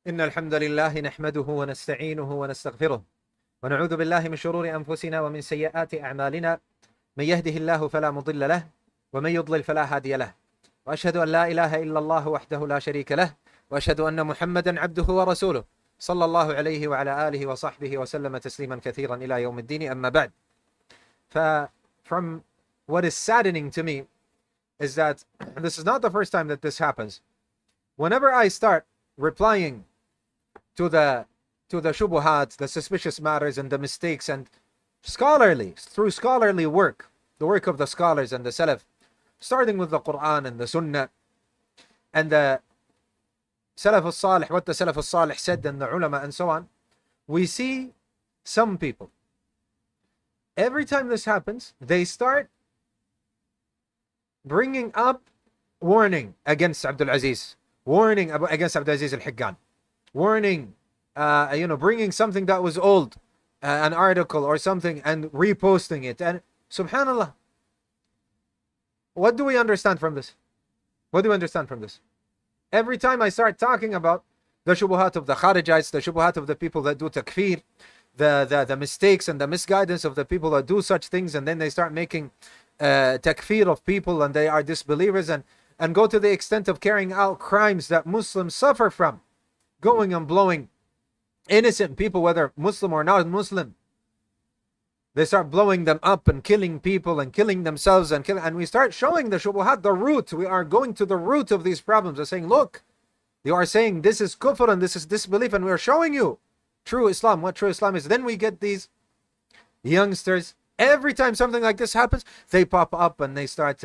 إن الحمد لله نحمده ونستعينه ونستغفره ونعوذ بالله من شرور أنفسنا ومن سيئات أعمالنا من يهده الله فلا مضل له ومن يضلل فلا هادي له وأشهد أن لا إله إلا الله وحده لا شريك له وأشهد أن محمدا عبده ورسوله صلى الله عليه وعلى آله وصحبه وسلم تسليما كثيرا إلى يوم الدين أما بعد. From what is saddening to me is that this is not the first time that this happens. Whenever I start replying to the shubuhat, the suspicious matters and the mistakes, and through scholarly work, the work of the scholars and the Salaf, starting with the Quran and the Sunnah and the Salaf al-Salih, what the Salaf al-Salih said, and the ulama and so on, we see some people, every time this happens, they start bringing up warning against Abdul Aziz, warning against Abdul Aziz al-Higgan, warning, bringing something that was old, an article or something, and reposting it. And subhanallah, what do we understand from this? What do we understand from this? Every time I start talking about the shubuhat of the kharijites, the shubuhat of the people that do takfeer, the mistakes and the misguidance of the people that do such things, and then they start making takfeer of people and they are disbelievers, and go to the extent of carrying out crimes that Muslims suffer from, going and blowing innocent people, whether Muslim or not Muslim. They start blowing them up and killing people and killing themselves, and we start showing the shubuhat, the root. We are going to the root of these problems. We're saying, look, you are saying this is kufr and this is disbelief, and we are showing you true Islam, what true Islam is. Then we get these youngsters, every time something like this happens, they pop up and they start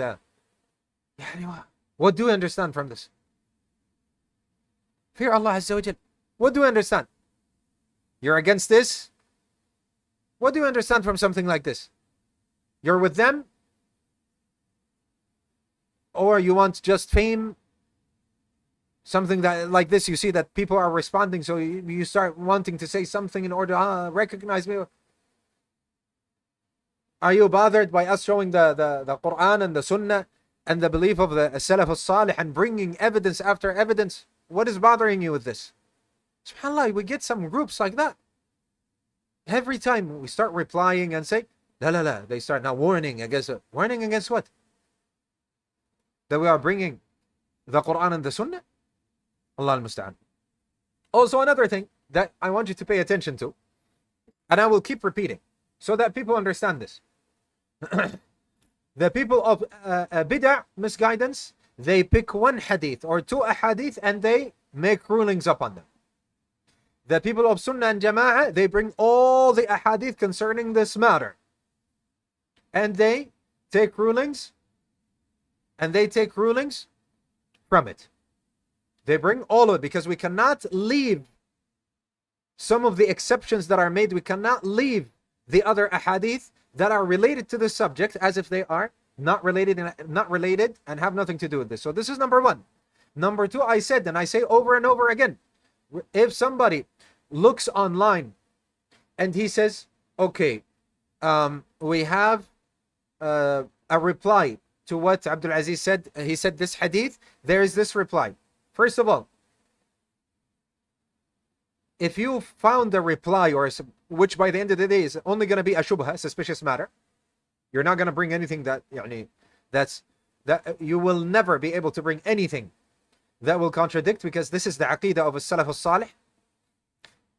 what do we understand from this? Fear Allah Azza wa Jal. What do we understand? You're against this? What do you understand from something like this? You're with them? Or you want just fame? Something that like this, you see that people are responding, so you start wanting to say something in order to recognize me. Are you bothered by us showing the Quran and the Sunnah and the belief of the Salaf al-Salih and bringing evidence after evidence? What is bothering you with this? SubhanAllah, we get some groups like that. Every time we start replying and say, la, they start now warning against it. Warning against what? That we are bringing the Quran and the Sunnah? Allah al-Musta'an. Also, another thing that I want you to pay attention to, and I will keep repeating, so that people understand this. The people of bid'ah, misguidance, they pick one hadith or two ahadith and they make rulings upon them. The people of Sunnah and Jama'ah, they bring all the ahadith concerning this matter. And they take rulings, from it. They bring all of it, because we cannot leave some of the exceptions that are made. We cannot leave the other ahadith that are related to the subject as if they are not related and have nothing to do with this. So this is number one. Number two, I said, and I say over and over again, if somebody looks online and he says, okay, we have a reply to what Abdul Aziz said. He said this hadith, there is this reply. First of all, if you found a reply, which by the end of the day is only going to be a shubha, suspicious matter, you're not going to bring anything that you will never be able to bring anything that will contradict, because this is the aqeedah of Salaf al-Salih,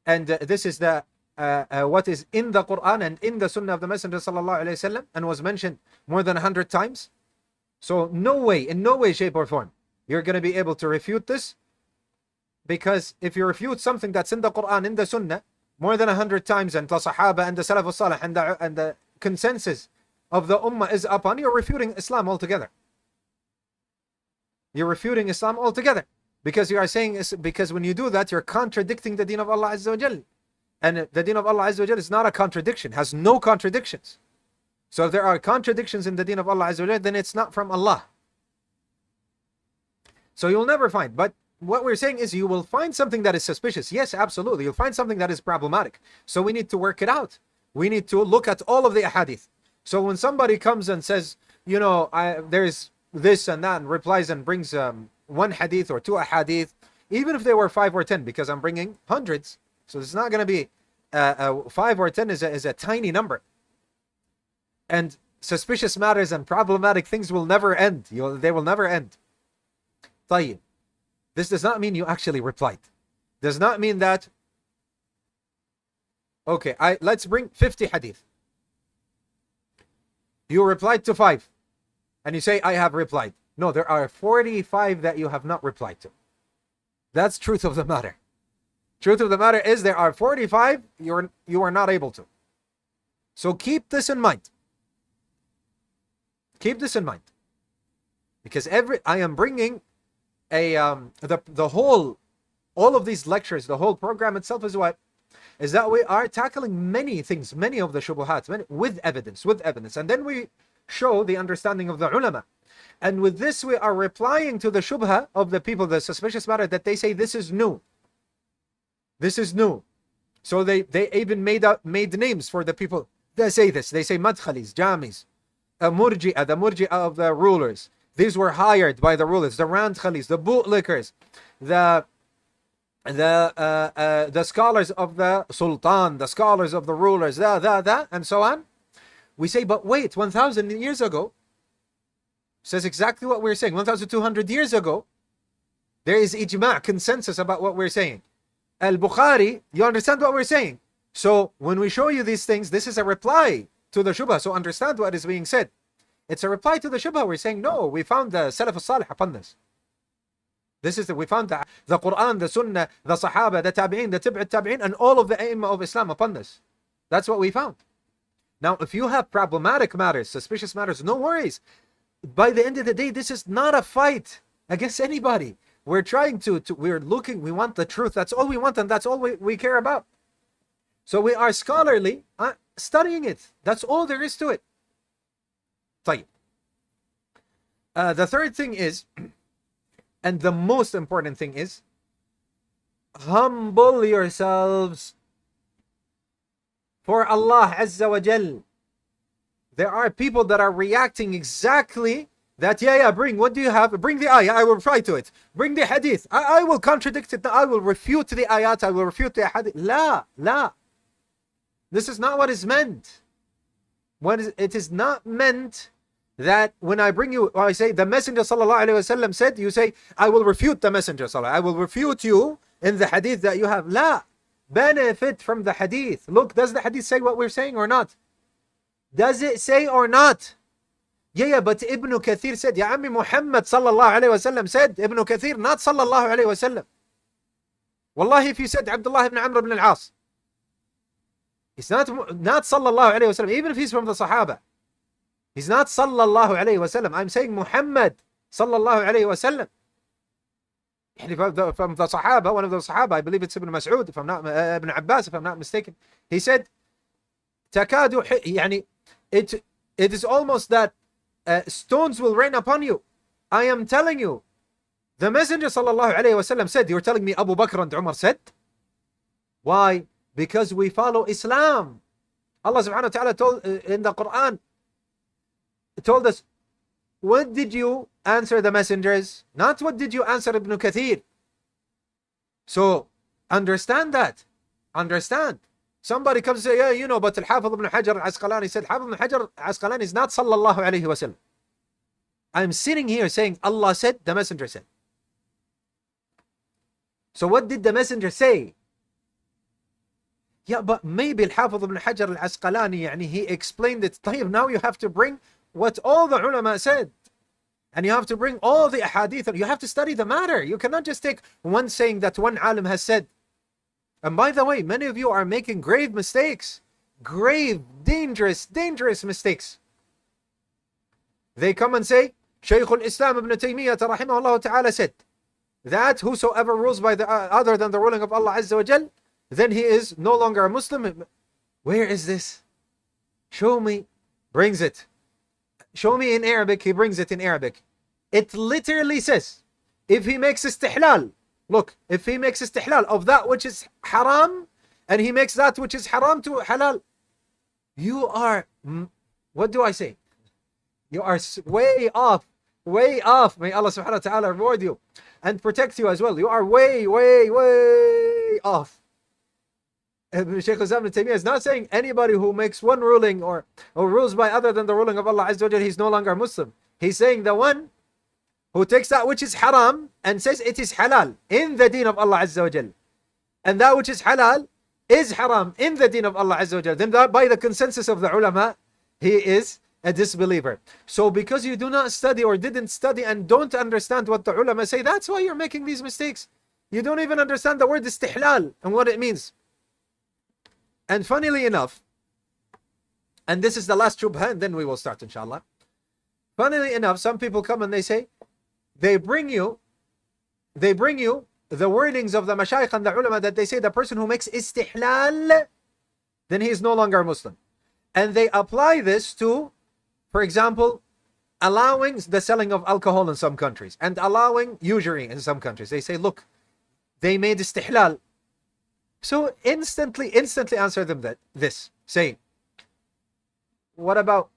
and this is the what is in the Quran and in the Sunnah of the Messenger sallallahu alaihi wasallam, and was mentioned more than 100 times. So in no way, shape or form, you're going to be able to refute this, because if you refute something that's in the Quran, in the Sunnah, more than 100 times, and the Sahaba and the Salaf al-Salih and the consensus of the Ummah is upon, you're refuting Islam altogether. You're refuting Islam altogether, because you are saying, because when you do that, you're contradicting the deen of Allah Azza wa Jal. And the deen of Allah Azza wa Jal is not a contradiction, has no contradictions. So if there are contradictions in the deen of Allah Azza wa Jal, then it's not from Allah. So you'll never find. But what we're saying is, you will find something that is suspicious. Yes, absolutely. You'll find something that is problematic. So we need to work it out. We need to look at all of the ahadith. So when somebody comes and says, there's this and that, and replies and brings one hadith or two ahadith, even if they were 5 or 10, because I'm bringing hundreds. So it's not going to be 5 or 10 is a tiny number. And suspicious matters and problematic things will never end. They will never end. طيب. This does not mean you actually replied. Does not mean that, okay, let's bring 50 hadith. You replied to 5. And you say, I have replied. No, there are 45 that you have not replied to. That's truth of the matter. Truth of the matter is there are 45 you are not able to. So keep this in mind. Keep this in mind. Because I am bringing the whole, all of these lectures, the whole program itself is what? Is that we are tackling many things, many of the shubuhats, with evidence. And then we show the understanding of the ulama. And with this, we are replying to the shubha of the people, the suspicious matter, that they say this is new. This is new. So they even made names for the people that say this. They say madkhalis, jamis, murji'ah, the murji'ah of the rulers. These were hired by the rulers, the randkhalis, the bootlickers, the scholars of the sultan, the scholars of the rulers, and so on. We say, but wait, 1,000 years ago, says exactly what we're saying. 1,200 years ago, there is ijma', consensus about what we're saying. Al-Bukhari, you understand what we're saying. So when we show you these things, this is a reply to the shubha. So understand what is being said. It's a reply to the shubha. We're saying, no, we found the Salaf al-Salih upon this. We found the Quran, the Sunnah, the Sahaba, the Tabi'in, the Tib'at Tabi'in, and all of the A'immah of Islam upon this. That's what we found. Now, if you have problematic matters, suspicious matters, no worries. By the end of the day, this is not a fight against anybody. We're trying we're looking, we want the truth. That's all we want, and that's all we care about. So we are scholarly, studying it. That's all there is to it. طيب. The third thing is, and the most important thing is, humble yourselves for Allah Azza wa Jal. There are people that are reacting exactly that, bring, what do you have? Bring the ayah, I will reply to it. Bring the hadith, I will contradict it, I will refute the ayat, I will refute the hadith. La. This is not what is meant. It is not meant that when I bring you, I say the Messenger sallallahu alaihi wasallam said, you say, I will refute the Messenger sallallahu. I will refute you in the hadith that you have. La. Benefit from the hadith. Look, does the hadith say what we're saying or not? Does it say or not? Yeah, but Ibn Kathir said, Ya Ammi Muhammad sallallahu alayhi wasallam said, Ibn Kathir, not sallallahu alayhi wasallam. Wallahi, if you said Abdullah ibn Amr ibn al-As, he's not sallallahu alayhi wasallam, even if he's from the Sahaba. He's not sallallahu alayhi wasallam. I'm saying Muhammad sallallahu alayhi wasallam. From the Sahaba, one of the Sahaba, I believe it's Ibn Mas'ud, if I'm not, Ibn Abbas, if I'm not mistaken, he said, Takadu, yani, it is almost that stones will rain upon you. I am telling you, the Messenger sallallahu alayhi wasallam said. You're telling me Abu Bakr and Umar said? Why? Because we follow Islam. Allah subhanahu wa ta'ala told in the Quran, told us, what did you answer the messengers? Not what did you answer Ibn Kathir. So understand that. Understand. Somebody comes and say, yeah, but Al-Hafidh ibn Hajar al-Asqalani said, Hafidh ibn Hajar al-Asqalani is not sallallahu alayhi wa sallam. I'm sitting here saying, Allah said, the Messenger said. So what did the Messenger say? Yeah, but maybe Al-Hafidh ibn Hajar al-Asqalani, he explained it. Now you have to bring what all the ulama said. And you have to bring all the ahadith. You have to study the matter. You cannot just take one saying that one alim has said. And by the way, many of you are making grave mistakes. Grave, dangerous mistakes. They come and say, Shaykh al-Islam ibn Taymiyyah rahimahullah ta'ala said, that whosoever rules by the other than the ruling of Allah Azza wa Jal, then he is no longer a Muslim. Where is this? Show me. Brings it. Show me in Arabic. He brings it in Arabic. It literally says, if he makes istihlal, look, if he makes istihlal of that which is haram, and he makes that which is haram to halal, you are, what do I say? You are way off way off. May Allah subhanahu wa ta'ala reward you and protect you as well. You are way, way, way off. Shaykh Islam ibn Taymiyyah is not saying anybody who makes one ruling or rules by other than the ruling of Allah Azza wa Jal, he's no longer Muslim. He's saying the one who takes that which is haram and says it is halal in the deen of Allah Azza wa Jal, and that which is halal is haram in the deen of Allah Azza wa Jal, then that by the consensus of the ulama, he is a disbeliever. So because you do not study or didn't study and don't understand what the ulama say, that's why you're making these mistakes. You don't even understand the word istihlal and what it means. And funnily enough, and this is the last shubha and then we will start inshallah. Funnily enough, some people come and they say, they bring you the wordings of the mashayikh and the ulama that they say the person who makes istihlal, then he is no longer Muslim. And they apply this to, for example, allowing the selling of alcohol in some countries and allowing usury in some countries. They say, look, they made istihlal. So instantly answer them this, saying, what about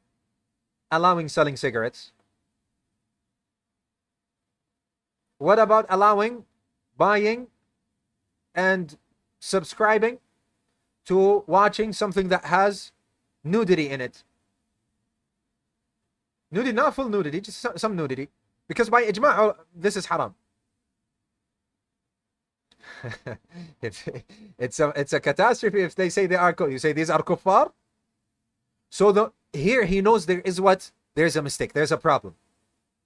allowing selling cigarettes? What about allowing buying and subscribing to watching something that has nudity in it? Nudity, not full nudity, just some nudity. Because by ijma', this is haram. it's a catastrophe if they say they are, you say these are kuffar. So here he knows there's a mistake, there's a problem.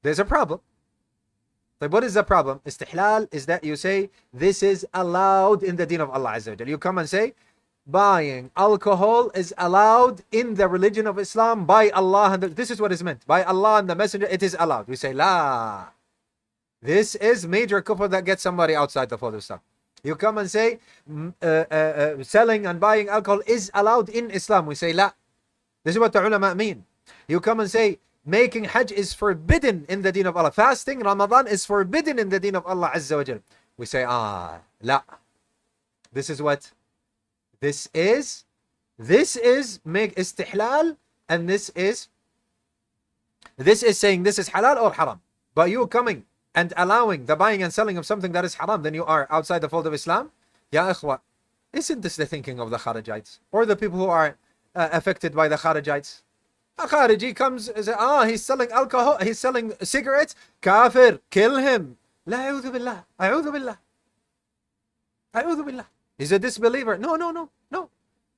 There's a problem. But what is the problem? Istihlal is that you say this is allowed in the deen of Allah Azza wa Jal. You come and say buying alcohol is allowed in the religion of Islam by Allah, and this is what is meant by Allah and the Messenger. It is allowed. We say la. This is major kufr that gets somebody outside the fold of Islam. You come and say selling and buying alcohol is allowed in Islam. We say la. This is what the ulama mean. You come and say making Hajj is forbidden in the deen of Allah. Fasting Ramadan is forbidden in the deen of Allah Azza wa Jal. We say la. This is what this is. This is make istihlal, and this is saying this is halal or haram. But you coming and allowing the buying and selling of something that is haram, then you are outside the fold of Islam. Ya ikhwa, isn't this the thinking of the kharijites or the people who are affected by the kharijites? A khariji comes and says, he's selling alcohol, he's selling cigarettes, kafir, kill him. La a'udhu billah, a'udhu billah, a'udhu billah. He's a disbeliever. No.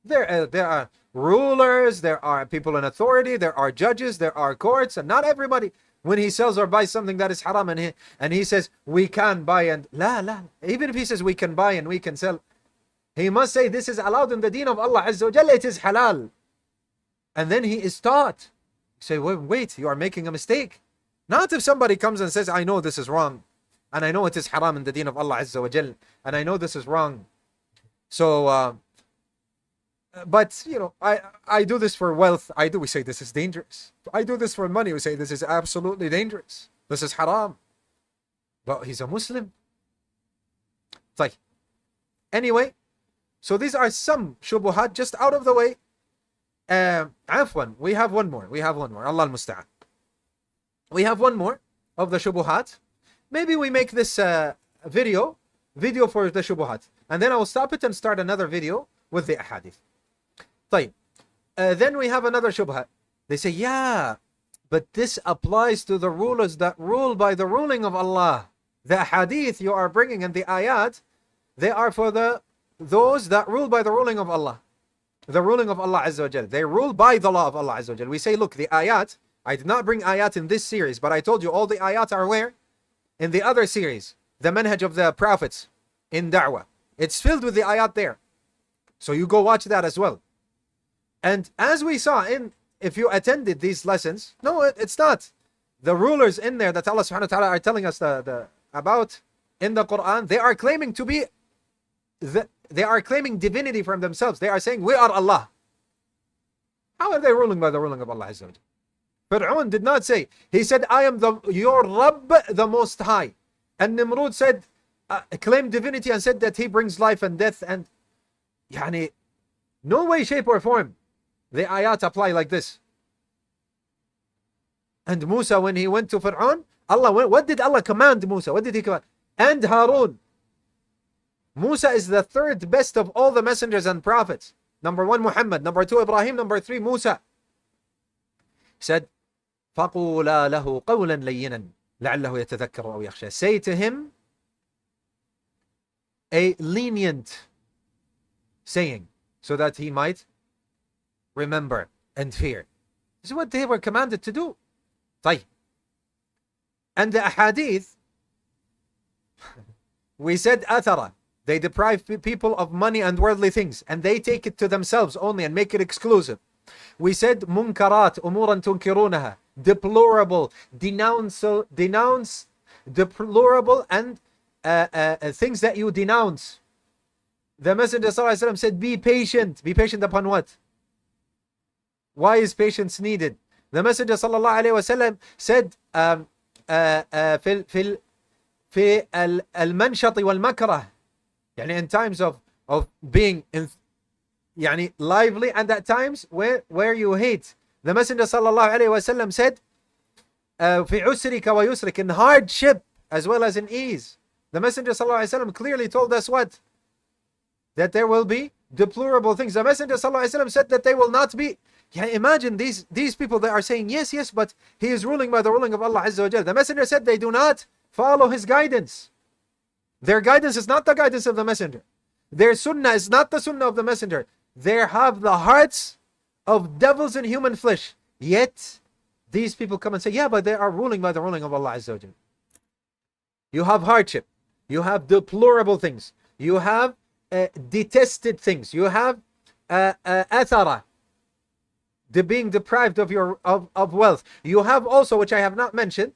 There are rulers, there are people in authority, there are judges, there are courts, and not everybody, when he sells or buys something that is haram and he says we can buy and la. Even if he says we can buy and we can sell, he must say this is allowed in the deen of Allah Azza wa Jalla, it is halal. And then he is taught. You say, wait, you are making a mistake. Not if somebody comes and says, I know this is wrong, and I know it is haram in the deen of Allah Azza wa Jal, and I know this is wrong. So, but I do this for wealth. We say this is dangerous. I do this for money. We say this is absolutely dangerous. This is haram. But he's a Muslim. It's like, anyway, so these are some shubuhat just out of the way. Afwan, we have one more. Allah al-Musta'an. We have one more of the shubuhat. Maybe we make this video for the shubuhat, and then I will stop it and start another video with the ahadith. طيب. Then we have another shubha. They say, yeah, but this applies to the rulers that rule by the ruling of Allah. The hadith you are bringing and the ayat, they are for those that rule by the ruling of Allah. The ruling of Allah Azza wa Jal. They rule by the law of Allah Azza wa Jal. We say, look, the ayat, I did not bring ayat in this series, but I told you all the ayat are where? In the other series, the manhaj of the prophets in da'wah. It's filled with the ayat there. So you go watch that as well. And as we saw if you attended these lessons, no, it's not. The rulers in there that Allah subhanahu wa ta'ala are telling us about in the Quran, they are claiming to be they are claiming divinity from themselves. They are saying, we are Allah. How are they ruling by the ruling of Allah Azza wa Jal? Fir'aun did not say. He said, I am your Rabb, the Most High. And Nimrud said, claimed divinity and said that he brings life and death. And no way, shape or form the ayat apply like this. And Musa, when he went to Fir'aun, Allah, what did Allah command Musa? What did he command? And Harun. Musa is the third best of all the messengers and prophets. Number one, Muhammad. Number two, Ibrahim. Number three, Musa. He said, فَقُولَا لَهُ قَوْلًا لَيِّنًا لَعَلَّهُ يَتَذَكَّرُ أَوْ يَخْشَى. Say to him a lenient saying, so that he might remember and fear. This is what they were commanded to do. طيب. And the ahadith, we said athara. They deprive people of money and worldly things, and they take it to themselves only and make it exclusive. We said munkarat, umuran tunkirunaha, deplorable, denounce deplorable and things that you denounce. The Messenger ﷺ said, be patient. Be patient upon what? Why is patience needed? The Messenger ﷺ said, في المنشط والمكره, يعني in times of being يعني lively, and at times where you hate. The Messenger ﷺ said, في عسرك ويسرك, in hardship as well as in ease. The Messenger ﷺ clearly told us what? That there will be deplorable things. The Messenger ﷺ said that they will not be. Yeah, imagine these people that are saying yes, yes, but he is ruling by the ruling of Allah Azza wa Jal. The Messenger said they do not follow his guidance. Their guidance is not the guidance of the Messenger. Their sunnah is not the sunnah of the Messenger. They have the hearts of devils in human flesh. Yet these people come and say, yeah, but they are ruling by the ruling of Allah Azza wa Jal. You have hardship. You have deplorable things. You have detested things. You have athara, the being deprived of wealth. You have also, which I have not mentioned,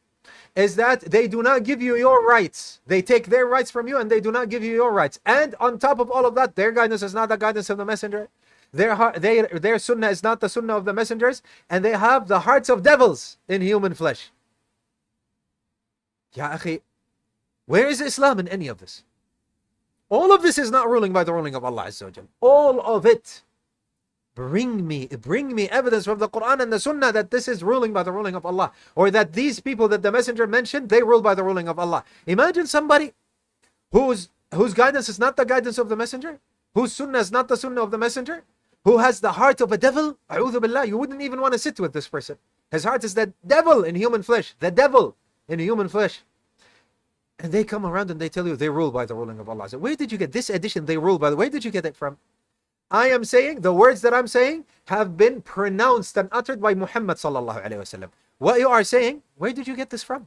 is that they do not give you your rights. They take their rights from you and they do not give you your rights. And on top of all of that, their guidance is not the guidance of the Messenger. Their sunnah is not the sunnah of the messengers, and they have the hearts of devils in human flesh. Ya akhi, where is Islam in any of this? All of this is not ruling by the ruling of Allah Azza wa Jal. All of it. Bring me evidence from the Quran and the Sunnah that this is ruling by the ruling of Allah, or that these people that the Messenger mentioned, they rule by the ruling of Allah. Imagine somebody whose guidance is not the guidance of the Messenger, whose Sunnah is not the Sunnah of the Messenger, who has the heart of a devil. A'udhu billah, you wouldn't even want to sit with this person. His heart is the devil in human flesh, the devil in human flesh. And they come around and they tell you they rule by the ruling of Allah. So where did you get this edition? They rule by the. Where did you get it from? I am saying, the words that I'm saying have been pronounced and uttered by Muhammad sallallahu alaihi wasallam. What you are saying, where did you get this from?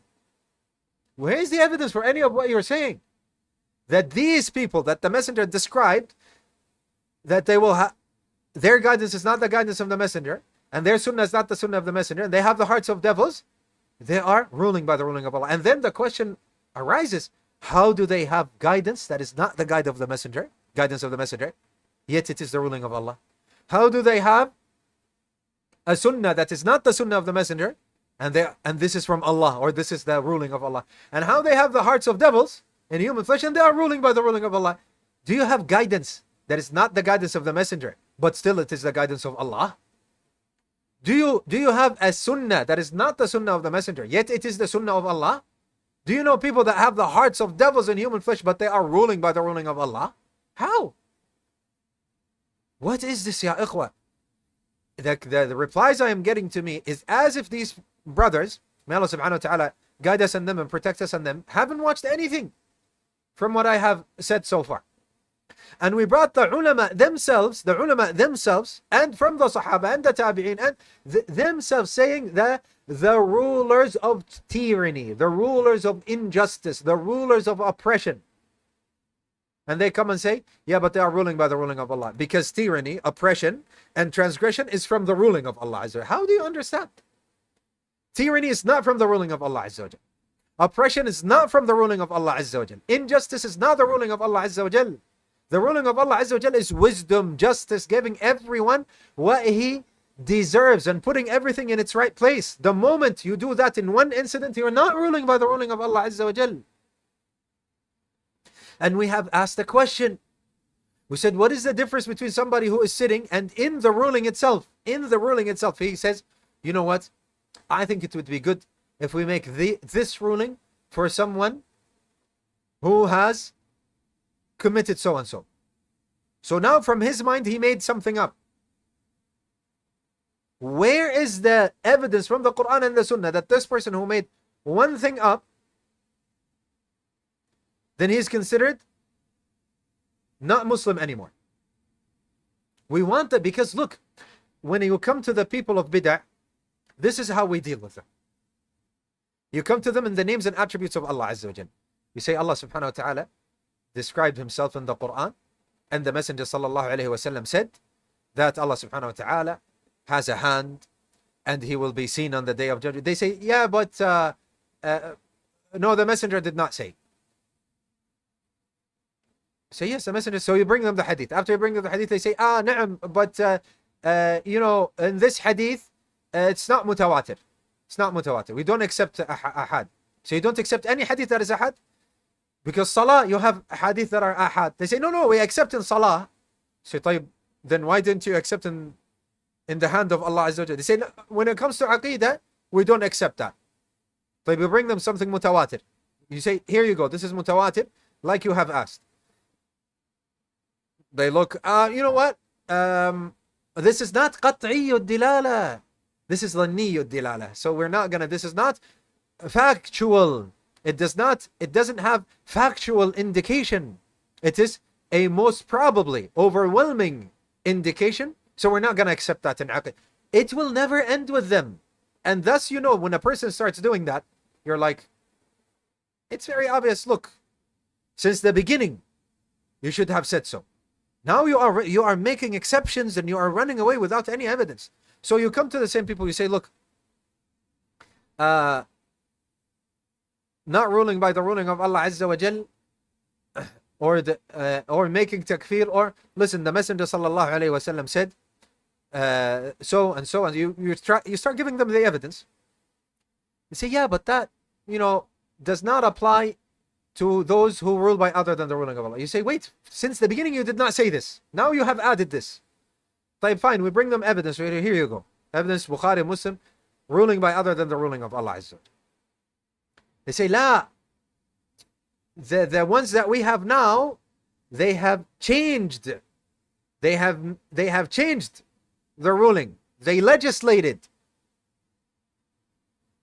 Where is the evidence for any of what you're saying? That these people that the Messenger described, that they will have, their guidance is not the guidance of the Messenger, and their sunnah is not the sunnah of the Messenger, and they have the hearts of devils, they are ruling by the ruling of Allah. And then the question arises, how do they have guidance that is not the guidance of the Messenger, yet it is the ruling of Allah? How do they have a sunnah that is not the sunnah of the Messenger, and this is from Allah, or this is the ruling of Allah? And how they have the hearts of devils in human flesh, and they are ruling by the ruling of Allah? Do you have guidance that is not the guidance of the Messenger, but still it is the guidance of Allah? Do you have a sunnah that is not the sunnah of the Messenger, yet it is the sunnah of Allah? Do you know people that have the hearts of devils in human flesh, but they are ruling by the ruling of Allah? How? What is this, ya ikhwa? The replies I am getting to me is as if these brothers, may Allah subhanahu wa ta'ala guide us and them and protect us and them, haven't watched anything from what I have said so far. And we brought the ulama themselves, and from the Sahaba and the Tabi'in, and themselves saying that the rulers of tyranny, the rulers of injustice, the rulers of oppression. And they come and say, yeah, but they are ruling by the ruling of Allah. Because tyranny, oppression, and transgression is from the ruling of Allah Azza wa Jal. How do you understand? Tyranny is not from the ruling of Allah Azza wa Jal. Oppression is not from the ruling of Allah Azza wa Jal. Injustice is not the ruling of Allah Azza wa Jal. The ruling of Allah Azza wa Jal is wisdom, justice, giving everyone what he deserves and putting everything in its right place. The moment you do that in one incident, you are not ruling by the ruling of Allah Azza wa Jal. And we have asked a question. We said, what is the difference between somebody who is sitting and in the ruling itself, he says, you know what? I think it would be good if we make this ruling for someone who has committed so and so. So now from his mind, he made something up. Where is the evidence from the Quran and the Sunnah that this person who made one thing up, then he's considered not Muslim anymore? We want that, because look, when you come to the people of bid'ah, this is how we deal with them. You come to them in the names and attributes of Allah Azza wa Jal. You say Allah subhanahu wa ta'ala described himself in the Quran, and the Messenger sallallahu alayhi wa sallam said that Allah subhanahu wa ta'ala has a hand and he will be seen on the day of judgment. They say, yeah, but no, the Messenger did not say. Say, yes, the Messenger. So you bring them the hadith. After you bring them the hadith, they say, na'am, but in this hadith, it's not mutawatir. It's not mutawatir. We don't accept ahad. So you don't accept any hadith that is ahad? Because salah, you have hadith that are ahad. They say, no, we accept in salah. Say, then why didn't you accept in the hand of Allah Azza wa Jalla? They say, no, when it comes to aqeedah, we don't accept that. So we bring them something mutawatir. You say, here you go, this is mutawatir, like you have asked. They look, you know what? This is not qat'iyyu dilala. This is dhanniyu dilala. So we're not gonna, this is not factual. It doesn't have factual indication. It is a most probably overwhelming indication. So we're not gonna accept that in aqid. It will never end with them. And thus, you know, when a person starts doing that, you're like, it's very obvious. Look, since the beginning, you should have said so. Now you are making exceptions and you are running away without any evidence. So you come to the same people, you say, look, not ruling by the ruling of Allah Azza wa Jal, or making takfeer, or listen, the Messenger sallallahu alayhi wa sallam said so and so, and you start giving them the evidence. You say, yeah, but that, you know, does not apply to those who rule by other than the ruling of Allah. You say, wait, since the beginning you did not say this. Now you have added this. Fine, we bring them evidence. Here you go. Evidence, Bukhari, Muslim, ruling by other than the ruling of Allah Azza. They say, la, the ones that we have now, they have changed. They have changed the ruling. They legislated.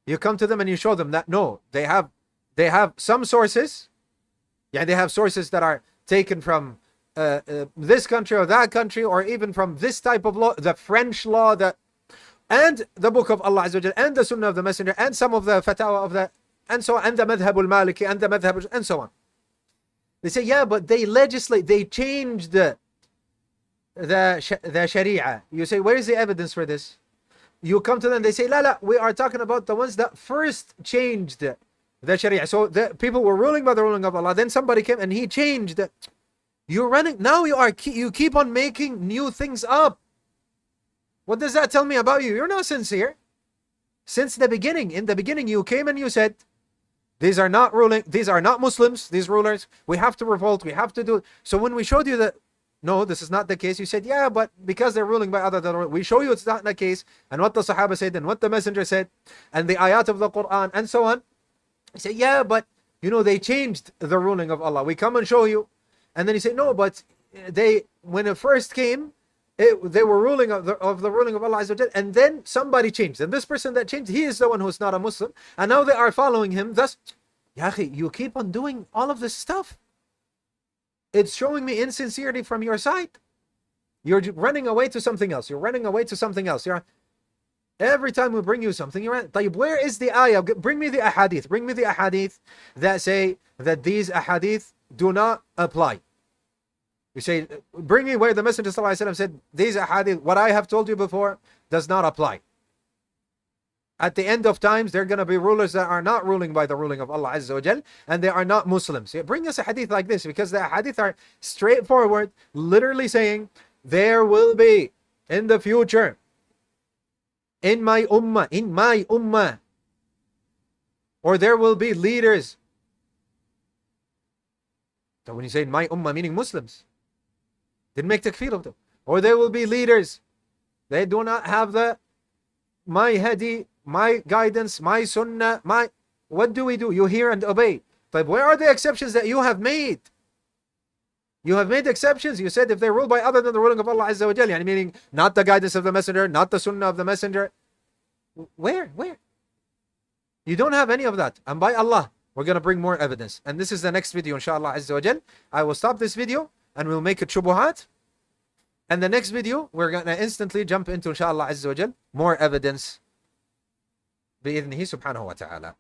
You come to them and you show them that no, they have some sources. Yeah, they have sources that are taken from this country or that country, or even from this type of law, the French law, and the book of Allah Azza wa Jal, and the Sunnah of the Messenger, and some of the fatawa of the, and so on, and the madhab al-Maliki, and the madhab, and so on. They say, yeah, but they legislate, they changed the sharia. You say, where is the evidence for this? You come to them, they say, la, we are talking about the ones that first changed the sharia. So the people were ruling by the ruling of Allah, then somebody came and he changed. You're running, now you keep on making new things up. What does that tell me about you? You're not sincere. Since the beginning, in the beginning you came and you said, these are not Muslims, these rulers, we have to revolt, we have to do it. So when we showed you that, no, this is not the case, you said, yeah, but because they're ruling by other than, we show you it's not the case, and what the Sahaba said, and what the Messenger said, and the ayat of the Quran, and so on. You say, yeah, but, you know, they changed the ruling of Allah. We come and show you. And then you say, no, but when it first came, they were ruling of the ruling of Allah Azza wa Jal, and then somebody changed. And this person that changed, he is the one who's not a Muslim. And now they are following him. Thus, ya akhi, you keep on doing all of this stuff. It's showing me insincerity from your side. You're running away to something else. You're running away to something else. Every time we bring you something, you're right. Where is the ayah? Bring me the ahadith. Bring me the ahadith that say that these ahadith do not apply. You say, bring me where the Messenger ﷺ said, these ahadith, what I have told you before, does not apply. At the end of times, there are going to be rulers that are not ruling by the ruling of Allah Azza wa Jal, and they are not Muslims. Bring us a hadith like this, because the hadith are straightforward, literally saying, there will be, in the future, in my ummah, or there will be leaders. So when you say my ummah, meaning Muslims, didn't make takfir of them. Or there will be leaders. They do not have the my hadi my guidance, my sunnah, my... What do we do? You hear and obey. But where are the exceptions that you have made? You have made exceptions. You said if they rule by other than the ruling of Allah Azza wa Jal, yani meaning not the guidance of the messenger, not the sunnah of the messenger. Where? You don't have any of that. And by Allah, we're going to bring more evidence. And this is the next video, inshallah Azza wa Jal. I will stop this video and we'll make it shubuhat. And the next video, we're going to instantly jump into, inshallah Azza wa Jal, more evidence. بإذنه سبحانه وتعالى.